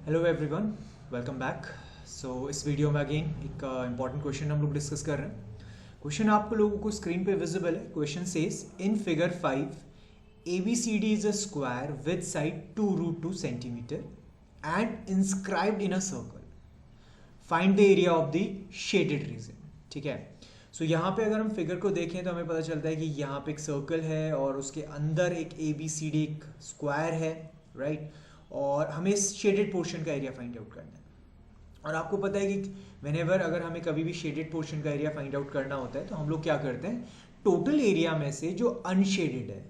Hello everyone, welcome back. इस video में again एक इम्पॉर्टेंट क्वेश्चन हम लोग डिस्कस कर रहे हैं। क्वेश्चन आपको लोगों को स्क्रीन पे विजिबल है। Question says in figure 5 ABCD is a square with side 2√2 centimetre and inscribed in a circle. Find the area of the shaded region. ठीक है, यहाँ पे अगर हम फिगर को देखें तो हमें पता चलता है कि यहाँ पे एक सर्कल है और उसके अंदर एक ABCD एक स्क्वायर है, राइट। और हमें इस शेडेड पोर्शन का एरिया फाइंड आउट करना है। और आपको पता है कि व्हेनेवर अगर हमें कभी भी शेडेड पोर्शन का एरिया फाइंड आउट करना होता है तो हम लोग क्या करते हैं, टोटल एरिया में से जो अनशेडेड है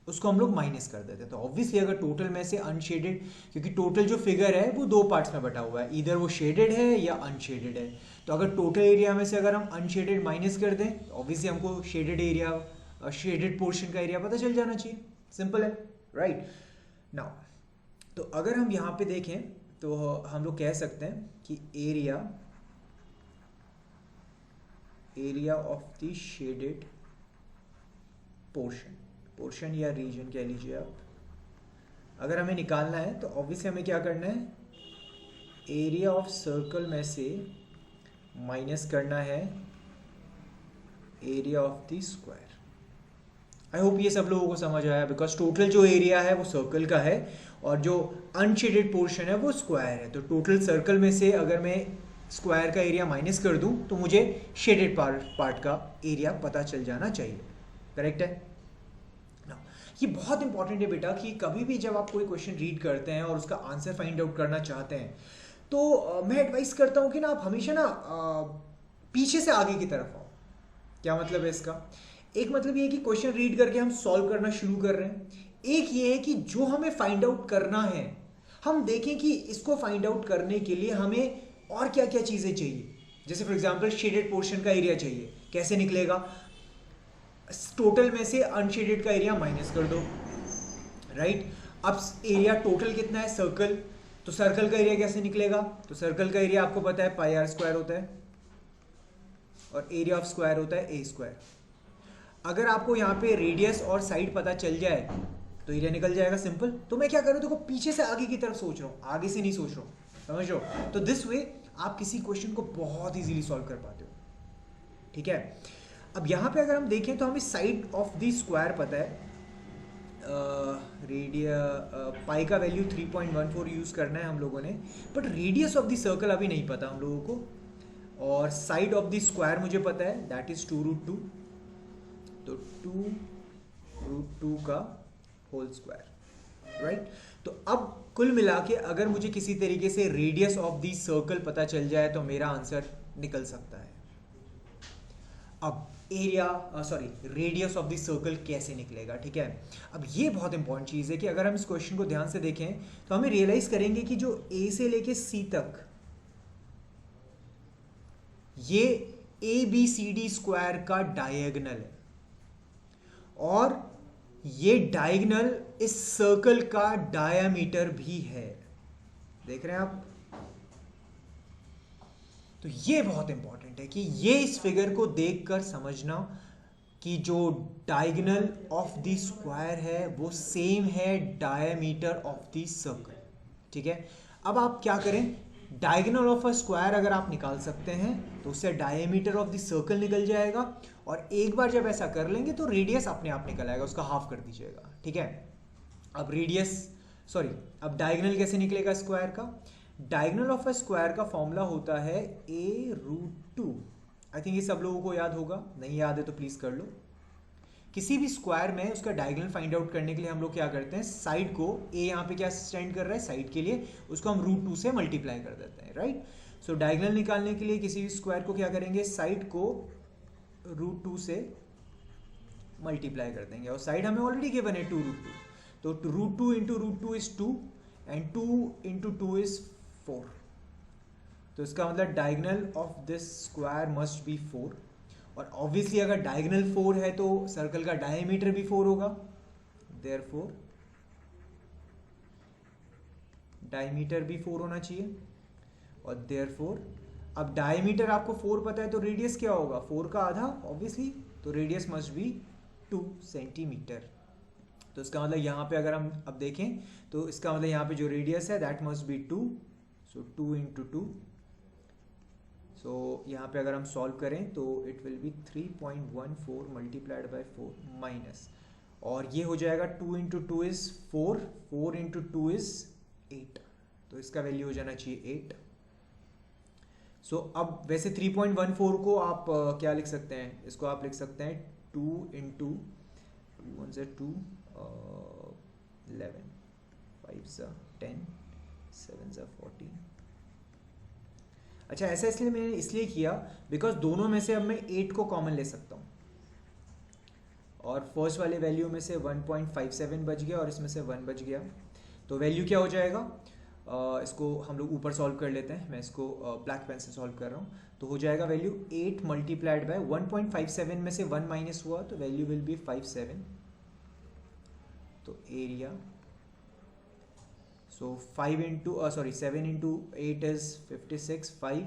उसको हम लोग माइनस कर देते हैं। तो ऑब्वियसली अगर टोटल में से अनशेडेड, क्योंकि टोटल जो फिगर है वो दो पार्ट्स में बटा हुआ है, इधर वो शेडेड है या अनशेडेड है। तो अगर टोटल एरिया में से अगर हम अनशेडेड माइनस कर दें तो ऑब्वियसली हमको शेडेड एरिया, शेडेड पोर्शन का एरिया पता चल जाना चाहिए। सिंपल है, राइट। नाउ तो अगर हम यहाँ पे देखें तो हम लोग कह सकते हैं कि area of the shaded portion या रीजन कह लीजिए आप, अगर हमें निकालना है तो ऑब्वियसली हमें क्या करना है, एरिया ऑफ सर्कल में से माइनस करना है area of the square. I hope ये सब लोगों को समझ आया, बिकॉज टोटल जो एरिया है वो सर्कल का है और जो अनशेडेड पोर्शन है वो स्क्वायर है। तो टोटल सर्कल में से अगर मैं स्क्वायर का एरिया माइनस कर दूं तो मुझे शेडेड पार्ट का एरिया पता चल जाना चाहिए। करेक्ट है ना। ये बहुत इंपॉर्टेंट है बेटा कि कभी भी जब आप कोई क्वेश्चन रीड करते हैं और उसका आंसर फाइंड आउट करना चाहते हैं तो मैं एडवाइस करता हूँ कि ना आप हमेशा ना पीछे से आगे की तरफ आओ। क्या मतलब है इसका? एक मतलब ये है कि क्वेश्चन रीड करके हम सॉल्व करना शुरू कर रहे हैं। एक ये है कि जो हमें फाइंड आउट करना है हम देखें कि इसको फाइंड आउट करने के लिए हमें और क्या क्या चीज़ें चाहिए। जैसे फॉर एग्जांपल शेडेड पोर्शन का एरिया चाहिए, कैसे निकलेगा? टोटल में से अनशेडेड का एरिया माइनस कर दो, राइट। अब एरिया टोटल कितना है, सर्कल, तो सर्कल का एरिया कैसे निकलेगा? तो सर्कल का एरिया आपको पता है पाई आर स्क्वायर होता है और एरिया ऑफ स्क्वायर होता है ए स्क्वायर। अगर आपको यहाँ पे रेडियस और साइड पता चल जाए तो एरिया निकल जाएगा, सिंपल। तो मैं क्या करूँ, देखो पीछे से आगे की तरफ सोच रहा हूँ, आगे से नहीं सोच रहा हूँ, समझ रहे हो? तो दिस वे आप किसी क्वेश्चन को बहुत इजीली सॉल्व कर पाते हो। ठीक है, अब यहाँ पे अगर हम देखें तो हमें साइड ऑफ द स्क्वायर पता है, पाई का वैल्यू 3.14 यूज़ करना है हम लोगों ने, but radius of the circle अभी नहीं पता हम लोगों को। और साइड ऑफ द स्क्वायर मुझे पता है, दैट इज 2√2, तो 2√2 का होल स्क्वायर, राइट। तो अब कुल मिला के अगर मुझे किसी तरीके से रेडियस ऑफ द सर्कल पता चल जाए तो मेरा आंसर निकल सकता है। अब रेडियस ऑफ द सर्कल कैसे निकलेगा? ठीक है, अब ये बहुत इंपॉर्टेंट चीज़ है कि अगर हम इस क्वेश्चन को ध्यान से देखें तो हमें रियलाइज करेंगे कि जो ए से लेके सी तक ये ABCD स्क्वायर का डायगोनल है और ये डायगोनल इस सर्कल का डायामीटर भी है। देख रहे हैं आप? तो ये बहुत इंपॉर्टेंट है कि ये इस फिगर को देखकर समझना कि जो डायगोनल ऑफ द स्क्वायर है वो सेम है डायामीटर ऑफ द सर्कल। ठीक है, अब आप क्या करें, डायगोनल ऑफ अ स्क्वायर अगर आप निकाल सकते हैं तो उससे डायमीटर ऑफ द सर्कल निकल जाएगा और एक बार जब ऐसा कर लेंगे तो रेडियस अपने आप निकल आएगा, उसका हाफ कर दीजिएगा। ठीक है, अब डायगोनल कैसे निकलेगा स्क्वायर का? डायगोनल ऑफ अ स्क्वायर का फॉर्मूला होता है a√2। आई थिंक ये सब लोगों को याद होगा, नहीं याद है तो प्लीज कर लो। किसी भी स्क्वायर में उसका डायगोनल फाइंड आउट करने के लिए हम लोग क्या करते हैं, साइड को, ए यहाँ पे क्या स्टैंड कर रहा है साइड के लिए, उसको हम √2 से मल्टीप्लाई कर देते हैं, राइट। सो डायगोनल निकालने के लिए किसी भी स्क्वायर को क्या करेंगे, साइड को √2 से मल्टीप्लाई कर देंगे और साइड हमें ऑलरेडी गिवन है 2√2, तो √2 into √2 is 2 and 2 into 2 is 4। तो इसका मतलब diagonal of this square must be 4 और ऑब्वियसली अगर डायगोनल 4 है तो सर्कल का डायमीटर भी 4 होगा, देयरफॉर डायमीटर भी 4 होना चाहिए। और देयरफॉर अब डायमीटर आपको 4 पता है तो रेडियस क्या होगा, 4 का आधा ऑब्वियसली, तो रेडियस मस्ट बी 2 सेंटीमीटर। तो इसका मतलब यहाँ पे अगर हम अब देखें तो इसका मतलब यहाँ पे जो रेडियस है that must be 2 so 2 into 2, सो यहाँ पे अगर हम सॉल्व करें तो it will be 3.14 multiplied by 4 minus, और ये हो जाएगा 2 इंटू 2 इज़ 4, 4 इंटू 2 इज़ 8, तो इसका वैल्यू हो जाना चाहिए 8। सो अब वैसे 3.14 को आप क्या लिख सकते हैं, इसको आप लिख सकते हैं 2 इंटू 1 से 2, 11, 5 से 10, 7 से 14। अच्छा, ऐसा इसलिए मैंने इसलिए किया बिकॉज दोनों में से अब मैं 8 को कॉमन ले सकता हूँ, और फर्स्ट वाले वैल्यू में से 1.57 बच गया और इसमें से 1 बच गया, तो वैल्यू क्या हो जाएगा, इसको हम लोग ऊपर सॉल्व कर लेते हैं, मैं इसको ब्लैक पेन से सॉल्व कर रहा हूँ, तो हो जाएगा वैल्यू 8 मल्टीप्लाइड बाय 1.57 में से 1 माइनस हुआ तो वैल्यू विल बी 57, तो area, so 5 into 7 into 8 is 56, 5,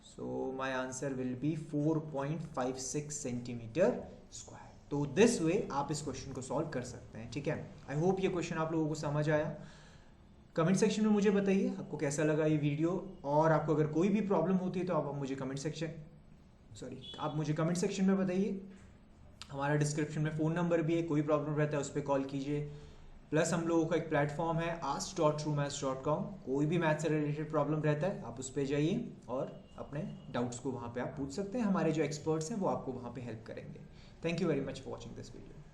so my answer will be 4.56 centimetre square. तो दिस वे आप इस क्वेश्चन को सॉल्व कर सकते हैं, ठीक है। आई होप ये क्वेश्चन आप लोगों को समझ आया। कमेंट सेक्शन में मुझे बताइए आपको कैसा लगा ये वीडियो, और आपको अगर कोई भी प्रॉब्लम होती है तो आप मुझे कमेंट सेक्शन में बताइए। हमारा डिस्क्रिप्शन में फ़ोन नंबर भी है, कोई प्रॉब्लम रहता है उस पर कॉल कीजिए। प्लस हम लोगों का एक प्लेटफॉर्म है ask.truemaths.com, कोई भी मैथ से रिलेटेड प्रॉब्लम रहता है आप उस पर जाइए और अपने डाउट्स को वहाँ पे आप पूछ सकते हैं। हमारे जो एक्सपर्ट्स हैं वो आपको वहाँ पे हेल्प करेंगे। Thank you very much for watching this video.